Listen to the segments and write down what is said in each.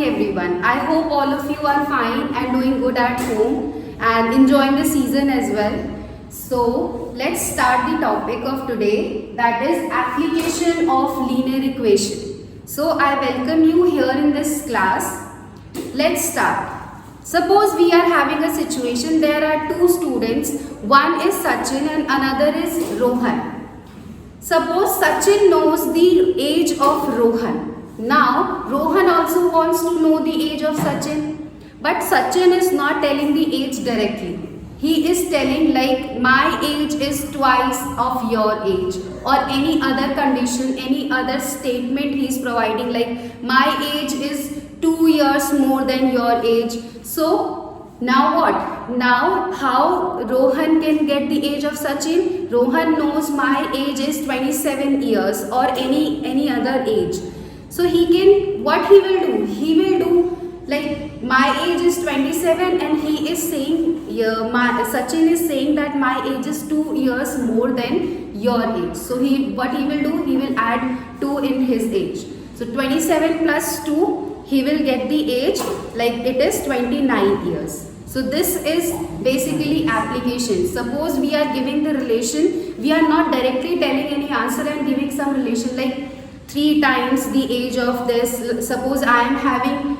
morning everyone. I hope all of you are fine and doing good at home and enjoying the season as well. So let's start the topic of today, that is application of linear equation. So I welcome you here in this class. Let's start. Suppose we are having a situation, there are two students, one is Sachin and another is Rohan. Suppose Sachin knows the age of Rohan. Now Rohan also wants to know the age of Sachin, but Sachin is not telling the age directly. He is telling like my age is twice of your age, or any other condition, any other statement he is providing like my age is 2 years more than your age. So now what? Now how Rohan can get the age of Sachin? Rohan knows my age is 27 years or any other age. So he can, what he will do? He will do like my age is 27 and he is saying, Sachin is saying that my age is 2 years more than your age. So what he will do? He will add 2 in his age. So 27 plus 2, he will get the age like it is 29 years. So this is basically application. Suppose we are giving the relation, we are not directly telling any answer and giving some relation like 3 times the age of this. Suppose I am having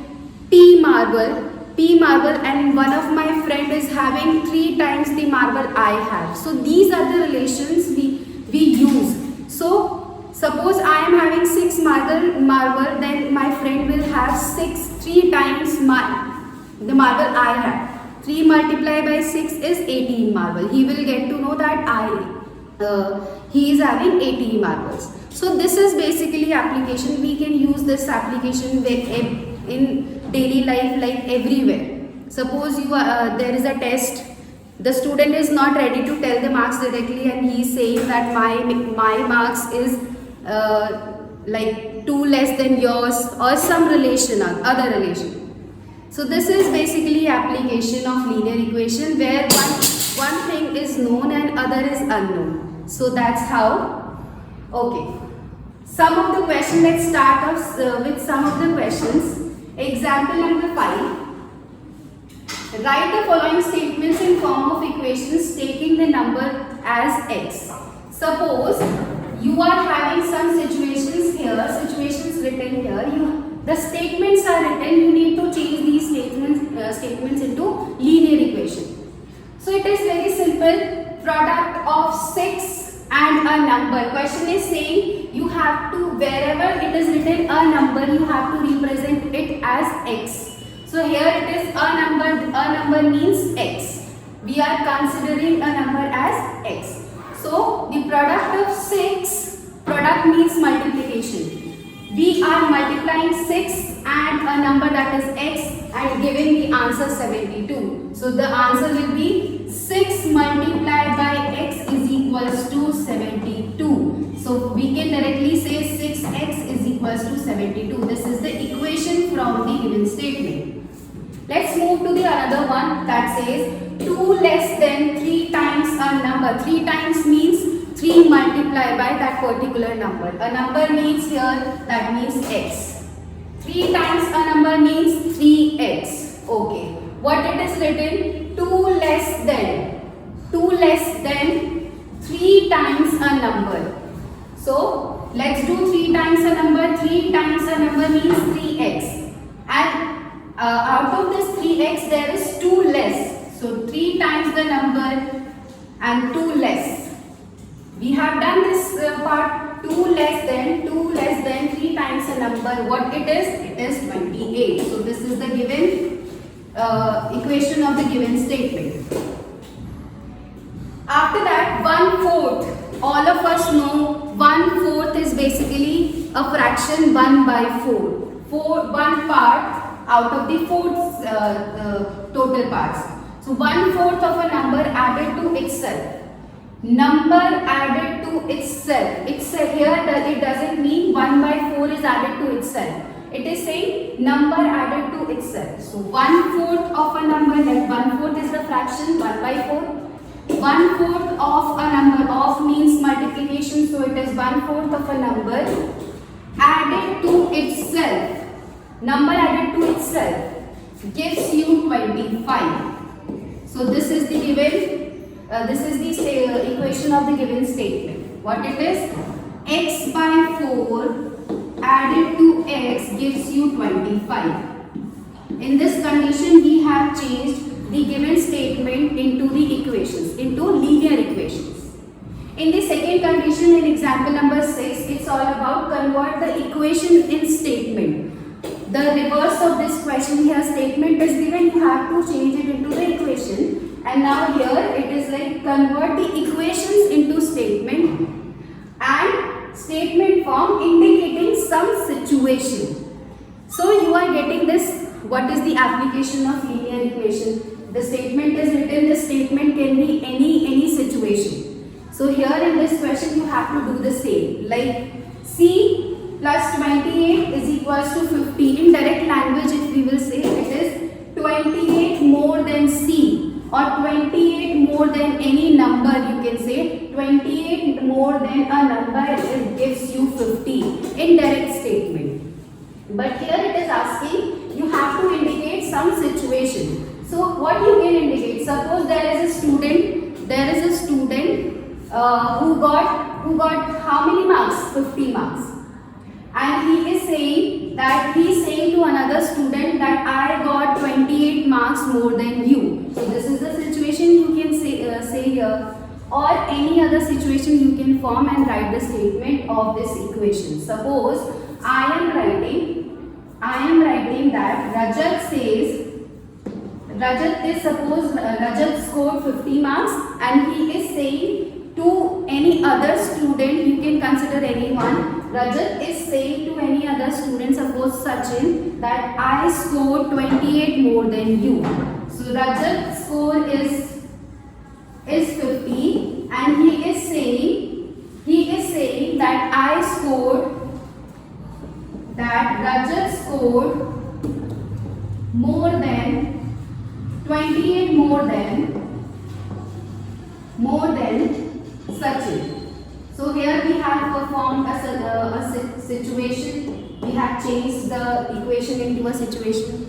P marble and one of my friend is having 3 times the marble I have. So these are the relations we use. So suppose I am having 6 marble, then my friend will have 3 times the marble I have. 3 multiplied by 6 is 18 marble. He will get to know that he is having 18 marbles. So this is basically application. We can use this application in daily life like everywhere. Suppose there is a test. The student is not ready to tell the marks directly and he is saying that my marks is like 2 less than yours or some relation, other relation. So this is basically application of linear equation where one thing is known and other is unknown. So that's how. Okay. Some of the questions, let's start off with some of the questions. Example number 5. Write the following statements in form of equations taking the number as x. Suppose you are having some situations written here. The statements are written, you need to change these statements into linear equation. So it is very simple. Product of 6 and a number. Question is saying you have to, wherever it is written a number, you have to represent it as x. So here it is a number means x. We are considering a number as x. So the product of 6, product means multiplication. We are multiplying 6 and a number that is x and giving the answer 72. So the answer will be 6 multiplied by x is equals to 72. So we can directly say 6x is equals to 72. This is the equation from the given statement. Let's move to the another one that says 2 less than 3 times a number. 3 times means 3 multiplied by that particular number. A number means here, that means x. 3 times a number means 3x. Okay. What it is written? 2 less than 3 times a number. So let's do 3 times a number. 3 times a number means 3x. And out of this 3x there is 2 less. So 3 times the number and 2 less. We have done this part 2 less than 3 times a number. What it is? It is 28. So this is the given equation of the given statement. After that 1/4. All of us know 1/4 is basically a fraction 1 by 4. 1 part out of the 4 total parts. So 1/4 of a number added to itself. Number added to itself. Here it doesn't mean 1 by 4 is added to itself. It is saying number added to itself. So 1/4 of a number, like 1/4 is the fraction 1 by 4. 1/4 of a number, of means multiplication, so it is 1/4 of a number added to itself. number added to itself gives you 25. So this is the given, this is the equation of the given statement. What it is? X by 4 added to x gives you 25. In this condition, we have changed the given statement into the equations, into linear equations. In the second condition, in example number 6, it's all about convert the equation in statement. The reverse of this question here, statement is given, you have to change it into the equation. And now here it is like convert the equations into statement and statement form indicating some situation. So you are getting this, what is the application of linear equation? The statement is written, the statement can be any situation. So here in this question you have to do the same, like C plus 28 is equals to 50. In direct language, if we will say, it is 28 more than C, or 28 more than any number, you can say 28 more than a number, it gives you 50. Indirect statement. But here it is asking, you have to indicate some situation. So what you can indicate? Suppose there is a student, who got how many marks? 50 marks. And he is saying to another student that I got 28 marks more than you. So this is the situation you can say here, or any other situation you can form and write the statement of this equation. Suppose I am writing that Rajat scored 50 marks, and he is saying to any other student, you can consider anyone. Rajat is saying to any other student, suppose Sachin, that I scored 28 more than you. So Rajat's score is 50, and he is saying that Rajat scored more than 28 more than Sachin. So here we have performed a situation. We have changed the equation into a situation.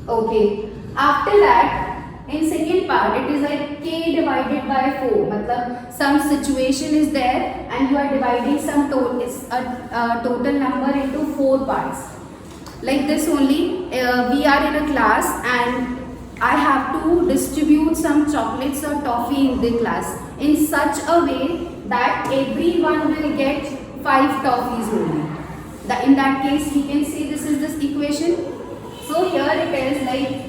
Okay. After that, in second part, it is like k divided by 4. Matlab, some situation is there, and you are dividing some total number into 4 parts. Like this only, we are in a class and I have to distribute some chocolates or toffee in the class in such a way that everyone will get 5 toffees only. In that case, we can say this is this equation. So here it is like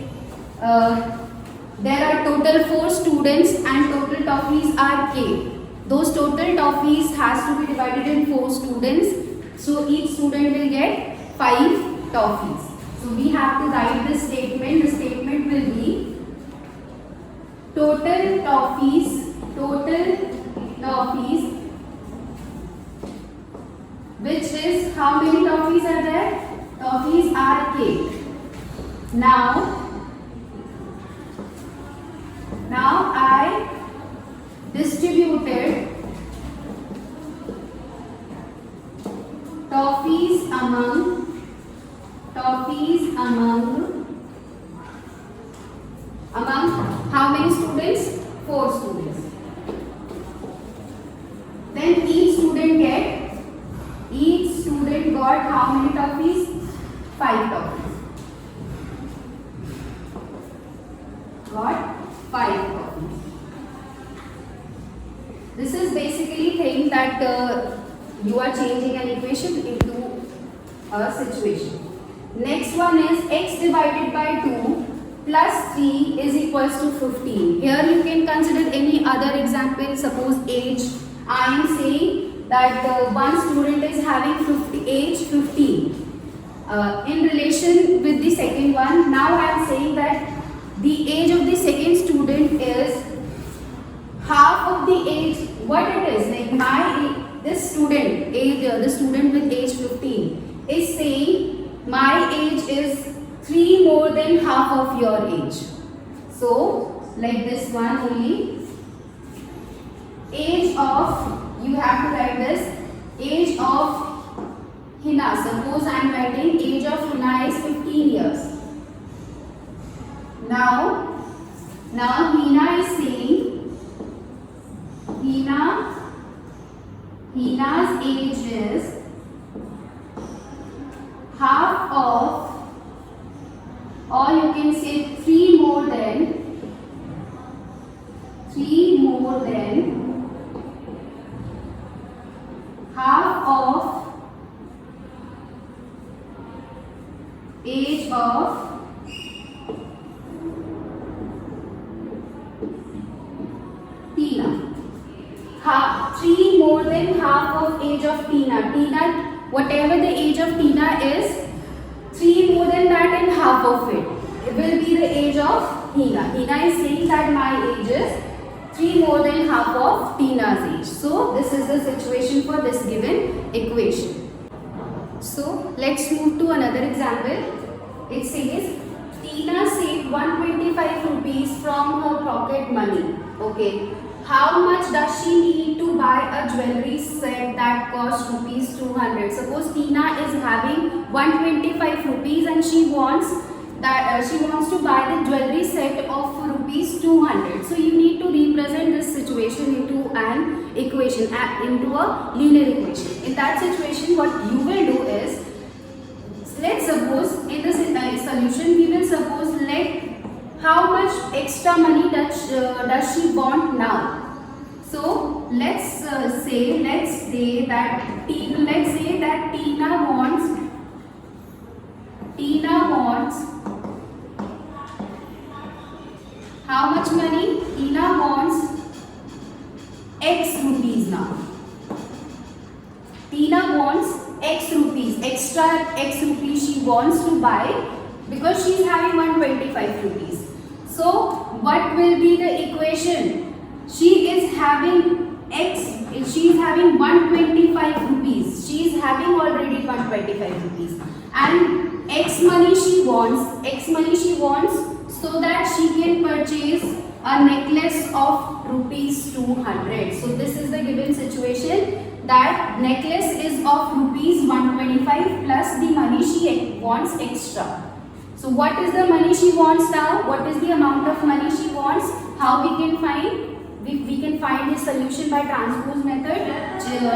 there are total 4 students and total toffees are k. Those total toffees has to be divided in 4 students. So each student will get 5 toffees. So we have to write the statement. The statement will be total toffees, which is how many toffees are there? Toffees are k. Now I distributed toffees among how many students? 4 students. Then each student got how many toffees? 5 toffees. Got 5 toffees. This is basically thing that you are changing an equation into a situation. Next one is x divided by 2 plus 3 is equals to 15. Here you can consider any other example. Suppose age. I am saying that one student is having age 15. In relation with the second one, now I am saying that the age of the second student is half of the age. What it is? Like this student, the student with age 15 is saying my age is 3 more than half of your age. So like this one only, age of, you have to write this, age of Hina. Suppose I am writing age of Hina is 15 years. Now Hina is saying Hina's age is half of, or you can say 3 more than half of age of Tina. 3 more than half of age of Tina. Tina, whatever the age of Tina is, 3 more than that and half of it will be the age of Hina. Hina is saying that my age is 3 more than half of Tina's age. So this is the situation for this given equation. So let's move to another example. It says Tina saved 125 rupees from her pocket money. Okay. How much does she need to buy a jewelry set that costs rupees 200? Suppose Tina is having 125 rupees and she wants to buy the jewelry set of rupees 200. So you need to represent this situation into an equation, into a linear equation. In that situation, what you will do is, let's suppose in the solution we will suppose how much extra money does she want now. So let's say that Tina wants how much money? Tina wants X rupees now. Tina wants X rupees, extra X rupees she wants to buy because she is having 125 rupees. So what will be the equation? She is having X, she is having 125 rupees. She is having already 125 rupees. And X money she wants so that she can purchase a necklace of rupees 200. So this is the given situation, that necklace is of rupees 125 plus the money she wants extra. So what is the money she wants now? What is the amount of money she wants? How we can find? We can find the solution by transpose method.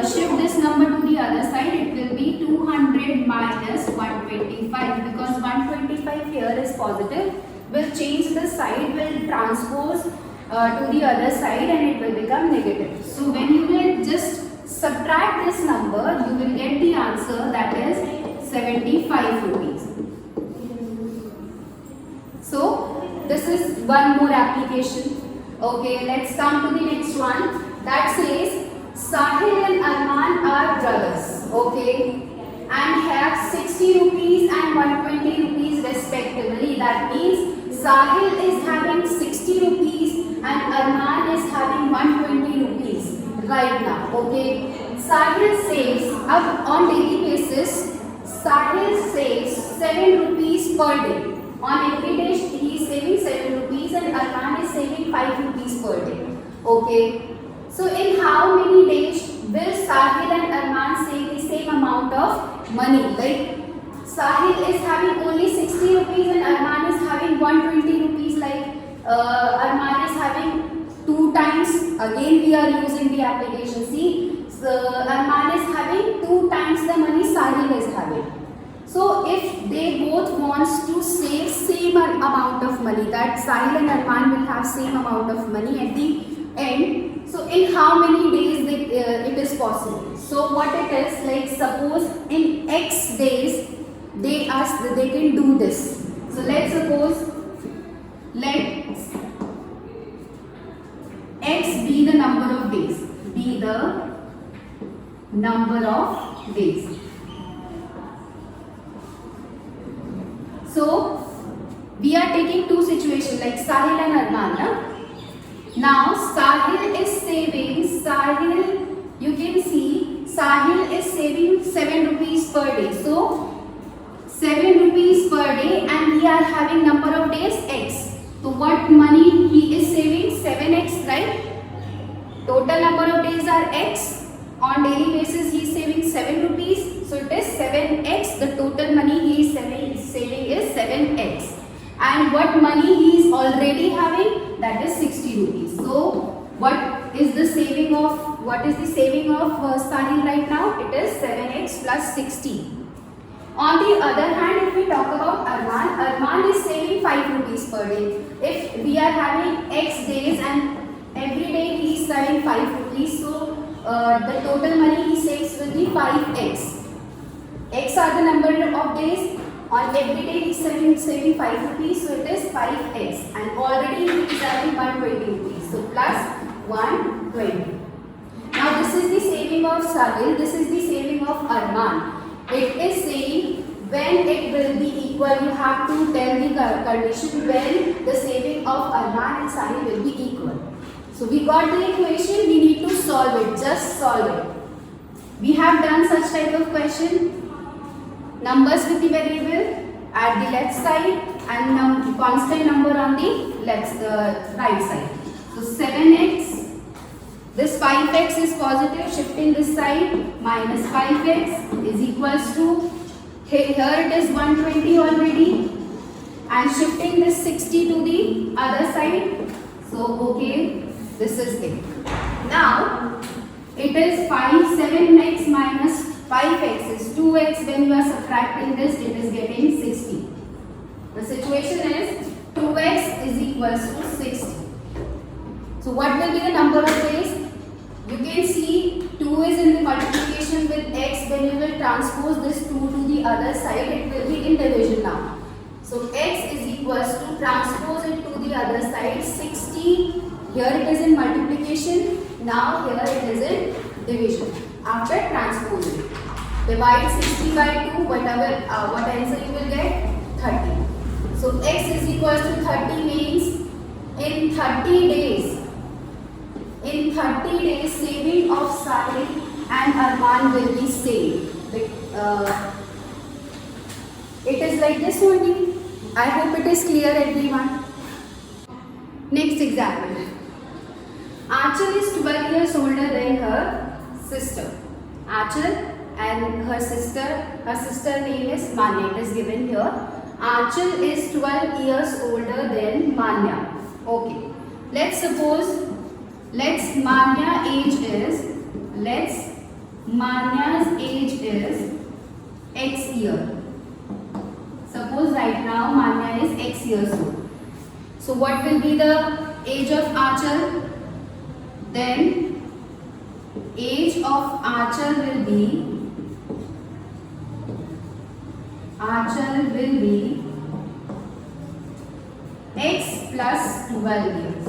Shift this number to the other side. It will be 200 minus 125, because 125 here is positive. We'll change the sign, will transpose to the other side and it will become negative. So when you will just subtract this number, you will get the answer, that is 75 rupees. So this is one more application. Okay, let's come to the next one. That says Sahil and Arman are brothers. Okay, and have 60 rupees and 120 rupees respectively. That means Sahil is having 60 rupees and Arman is having 120 rupees right now. Okay, Sahil saves on daily basis. Sahil saves 7 rupees per day. On every day he is saving 7 rupees and Arman is saving 5 rupees per day. Okay. So in how many days will Sahil and Arman save the same amount of money? Like Sahil is having only 60 rupees and Arman is having 120 rupees. Like Arman is having 2 times. Again we are using the application. See, so Arman is having 2 times the money Sahil is having. So if they both wants to save same amount of money, that Sahil and Arman will have same amount of money at the end. So in how many days it is possible? So what it is, like suppose in X days they can do this. So let's suppose let X be the number of days. Be the number of days. So we are taking 2 situations like Sahil and Arman. Now Sahil is saving, you can see Sahil is saving 7 rupees per day. So 7 rupees per day and we are having number of days X. So what money he is saving? 7x, right? Total number of days are X. On daily basis he is saving 7 rupees. So it is 7 7x, the total money he is saving is 7x. And what money he is already having, that is 60 rupees. So what is the saving of Sahil right now? It is 7x plus 60. On the other hand, if we talk about Arman is saving 5 rupees per day. If we are having x days and every day he is saving 5 rupees, so the total money he saves will be 5x. X are the number of days. On every day he is saving 5 rupees, so it is 5x. And already he is having 120 rupees. So plus 120. Now this is the saving of Sahil. This is the saving of Arman. It is saying when it will be equal, you have to tell the condition when the saving of Arman and Sahil will be equal. So we got the equation, we need to solve it, just solve it. We have done such type of question. Numbers with the variable at the left side and constant number on the right side. So 7x, this 5x is positive, shifting this side, minus 5x is equals to, here it is 120 already, and shifting this 60 to the other side. So okay, this is it. Now it is 7x minus 5x is 2x. When you are subtracting this, it is getting 60. The situation is 2x is equals to 60. So what will be the number of days? You can see 2 is in the multiplication with x. When you will transpose this 2 to the other side, it will be in division now. So x is equals to, transpose it to the other side, 60. Here it is in multiplication. Now here it is in division. After transposing, divide 60 by 2, what answer you will get? 30. So x is equals to 30 means in 30 days, saving of Sahil and Arman will be same. It is like this only. I hope it is clear, everyone. Next example. Archal is 12 years older than her sister. Archal and her sister name is Manya. It is given here. Archal is 12 years older than Manya. Okay. Let's Manya's age is X year. Suppose right now Manya is X years old. So what will be the age of Archal? Then age of Archal will be X plus 12 years.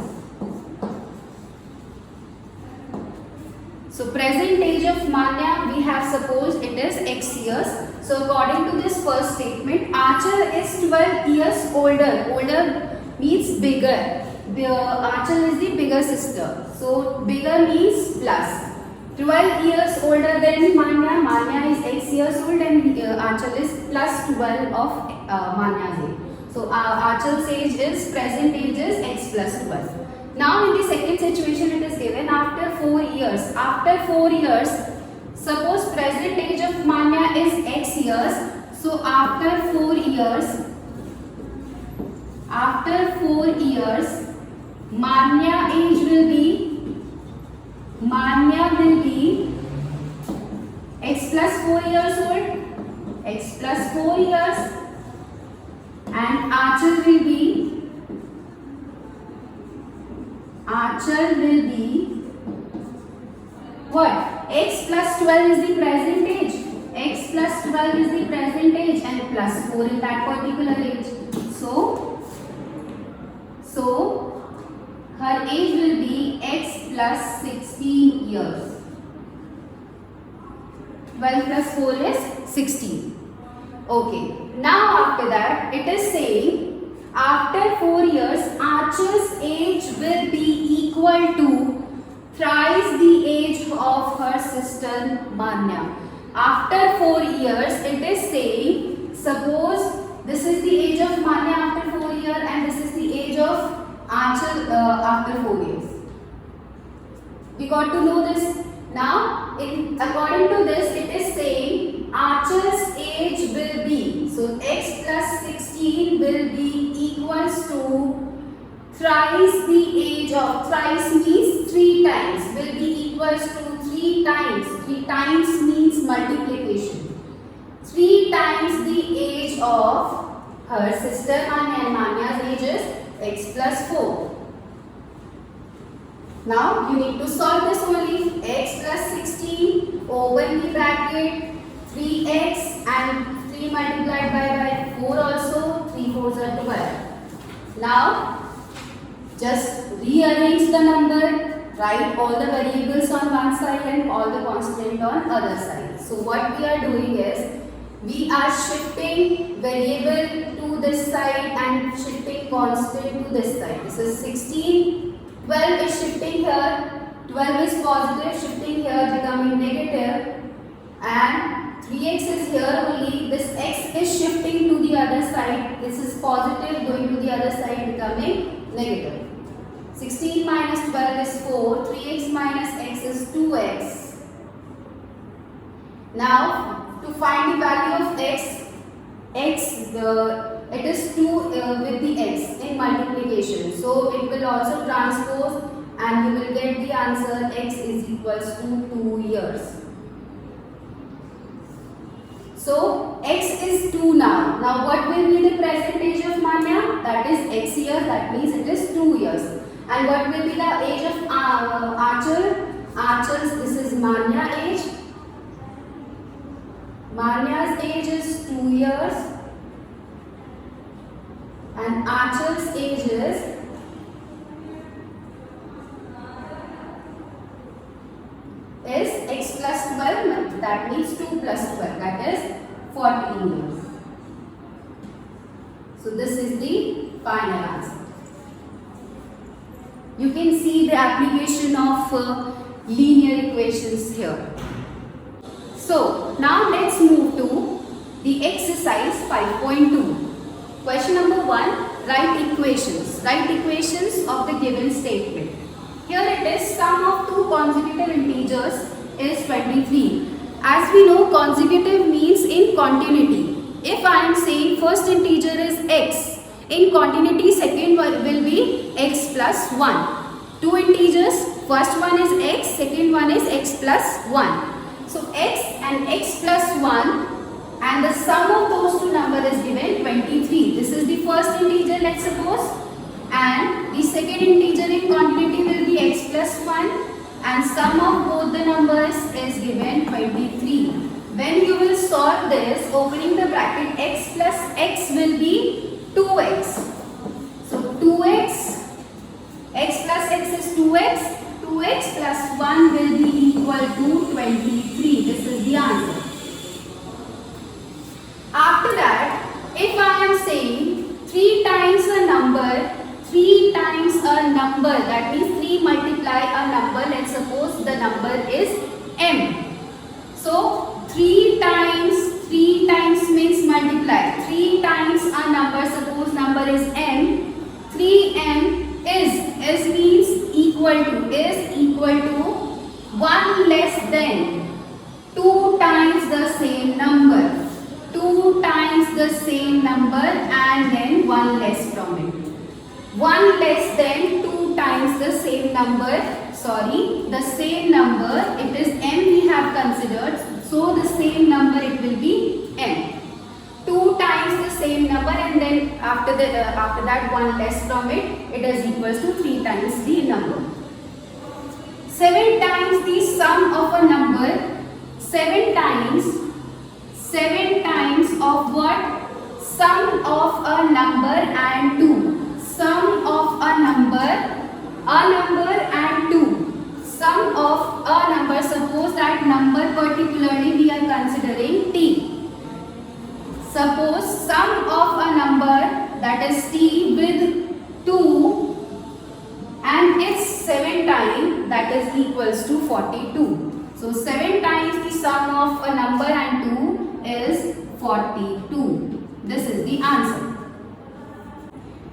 So present age of Manya, we have supposed it is X years. So according to this first statement, Archal is 12 years older. Older means bigger. Archal is the bigger sister. So bigger means plus. 12 years older than Manya. Manya is X years old and Archal is plus 12 of Manya's age. So Archal's age is, present age is X plus 12. Now in the second situation it is given after 4 years. After 4 years, suppose present age of Manya is X years. So after 4 years, Manya will be X plus 4 years old. X plus 4 years. And Archal will be what? X plus 12 is the present age. X plus 12 is the present age and plus 4 in that particular age. So her age will be X plus 16 years. 12 plus 4 is 16. Okay. Now after that, it is saying after 4 years, Archal's age will be equal to thrice the age of her sister Manya. After 4 years, it is saying, suppose this is the age of Manya after 4 years and this is the age of Archal after 4 years. We got to know this. Now, according to this, it is saying Archal's will be equals to thrice the age of, thrice means 3 times, will be equals to 3 times. 3 times means multiplication. 3 times the age of her sister Manya, and Manya's age is x plus 4. Now you need to solve this only. X plus 16, open the bracket, 3x and 3 multiplied by 4 also, 3 4s are 12. Now just rearrange the number, write all the variables on one side and all the constant on other side. So what we are doing is, we are shifting variable to this side and shifting constant to this side. This is 16. 12 is shifting here, 12 is positive, shifting here, becoming negative, and 3x is here only. This x is shifting to the other side. This is positive, going to the other side, becoming negative. 16 minus 12 is 4, 3x minus x is 2x. Now, to find the value of x, it is 2 with the x in multiplication. So it will also transpose and you will get the answer x is equals to 2 years. So x is 2 now. Now what will be the present age of Manya? That is x years, that means it is 2 years. And what will be the age of Achal? Achal's, this is Manya age. Manya's age is 2 years. And Achal's age is x plus 12, that means 2 plus 12, that is 14 years. So this is the final answer. You can see the application of linear equations here. So now let's move to the exercise 5.2. Question number 1, write equations. Write equations of the given statement. Here it is, sum of two consecutive integers is 23. As we know, consecutive means in continuity. If I am saying first integer is x, in continuity second one will be x plus 1. Two integers, first one is x, second one is x plus 1. So x and x plus 1 and the sum of those two numbers is given 23. This is the first integer, let's suppose, and the second integer in continuity will be x plus 1 and sum of both the numbers is given 23. When you will solve this, opening the bracket, x plus x will be 2x. So 2x, x plus x is 2x, 2x plus 1 will be equal to 23. This is the answer. After that, if I am saying 3 times a number, 3 times a number, that means 3 multiply a number, let's suppose the number is m. So 3 times means multiply. 3 times a number, suppose number is m, 3m is means equal to 1 less than 2 times the same number. 2 times the same number and then 1 less from it. 1 less than 2 times the same number, the same number, it is m we have considered, so the same number it will be m. 2 times the same number and then after that 1 less from it, it is equals to 3 times the number. 7 times the sum of a number, 7 times of what? Sum of a number and 2. Sum of a number and 2. Sum of a number, suppose that number particularly we are considering t. Suppose sum of a number, that is t, with 2 and its 7 times, that is equals to 42. So 7 times the sum of a number and 2 is 42. This is the answer.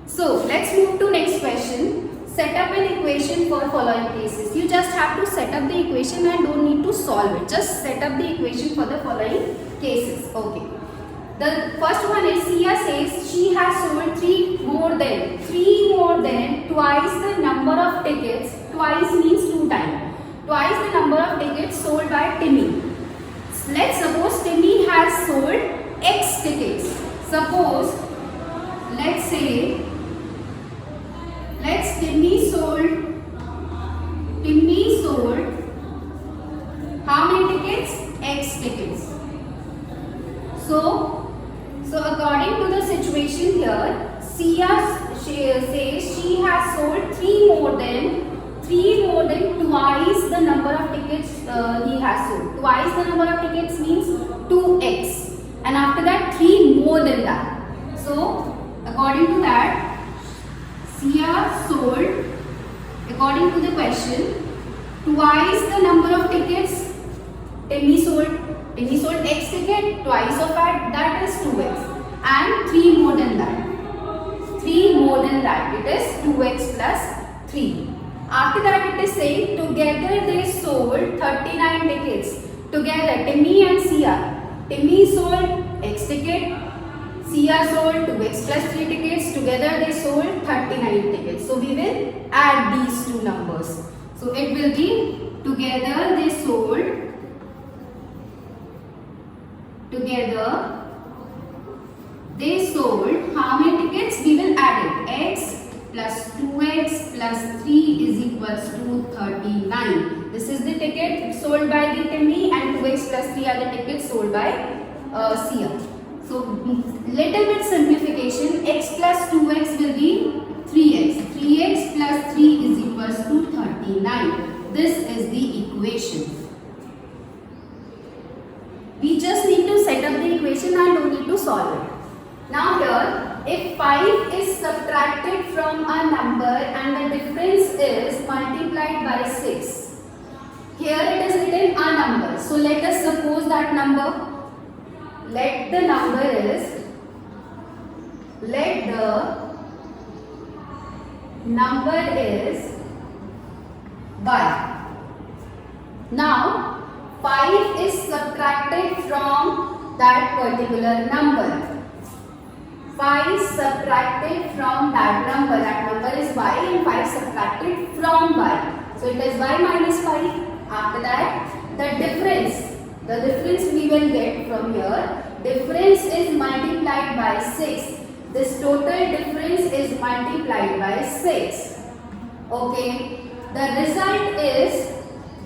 So let's move to next question. Set up an equation for following cases. You just have to set up the equation and don't need to solve it. Just set up the equation for the following cases. Okay. The first one is Sia says she has sold three more than twice the number of tickets. Twice means 2 times. Twice the number of tickets sold by Timmy. Let's suppose Timmy has sold X tickets. Suppose, let's Timmy sold how many tickets? X tickets. So according to the situation here, Sia says she has sold three more than twice the number of tickets he has sold. Twice the number of tickets means 2x, and after that 3 more than that. So according to that, Sia sold, according to the question, twice the number of tickets Timmy sold X ticket, twice of that is 2x, and 3 more than that. 3 more than that, it is 2x plus 3. After that it is saying together they sold 39 tickets. Together Timmy and Sia. Timmy sold X ticket, Sia sold 2x plus 3 tickets. Together they sold 39 tickets. So we will add these two numbers. So it will be together they sold how many tickets? We will add it. X plus 2x plus 3 is equals to 39. This is the ticket sold by the Timmy, and 2x plus 3 are the tickets sold by Sia. So little bit simplification. X plus 2x will be 3x. 3x plus 3 is equals to 39. This is the equation. We just need to set up the equation and don't need to solve it. Now here, if 5 is subtracted from a number and the difference is multiplied by 6. Here it is written a number. So let us suppose that number. Let the number is y. Now 5 is subtracted from that particular number. 5 subtracted from that number is y, and 5 subtracted from y. So it is y minus 5. After that, the difference we will get from here, difference is multiplied by 6. This total difference is multiplied by 6. Okay, the result is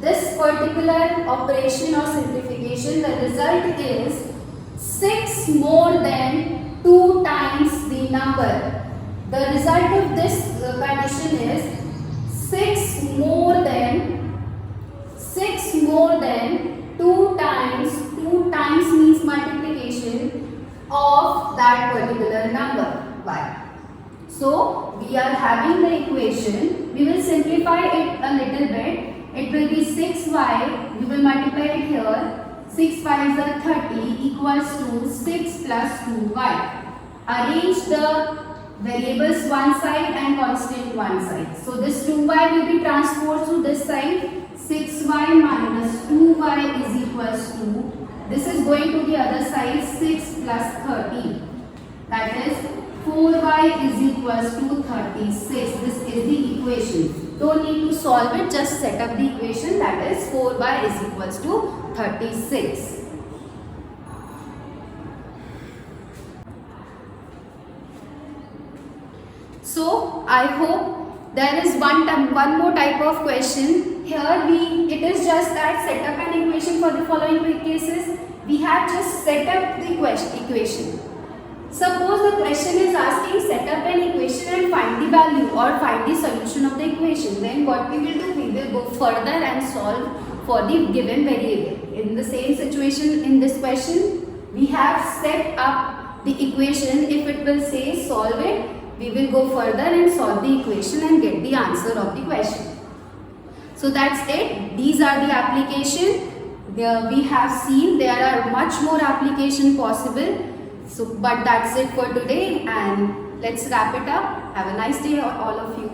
this particular operation or simplification, the result is 6 more than 2 times the number. The result of this condition is 6 more than 2 times means multiplication of that particular number y. So we are having the equation. We will simplify it a little bit. It will be 6y, we will multiply it here, 6 5s are 30 equals to 6 plus 2y. Arrange the variables one side and constant one side. So this 2y will be transposed to this side. 6y minus 2y is equals to, this is going to the other side, 6 plus 30. That is 4y is equals to 36. This is the equation. Don't need to solve it, just set up the equation, that is 4y is equals to 36. So I hope there is one more type of question. Here it is just that set up an equation for the following cases. We have just set up the equation. Suppose the question is asking set up an equation and find the value or find the solution of the equation. Then what we will do, we will go further and solve for the given variable. In the same situation in this question, we have set up the equation. If it will say solve it, we will go further and solve the equation and get the answer of the question. So that's it. These are the application. We have seen there are much more application possible. So, but that's it for today, and let's wrap it up. Have a nice day all of you.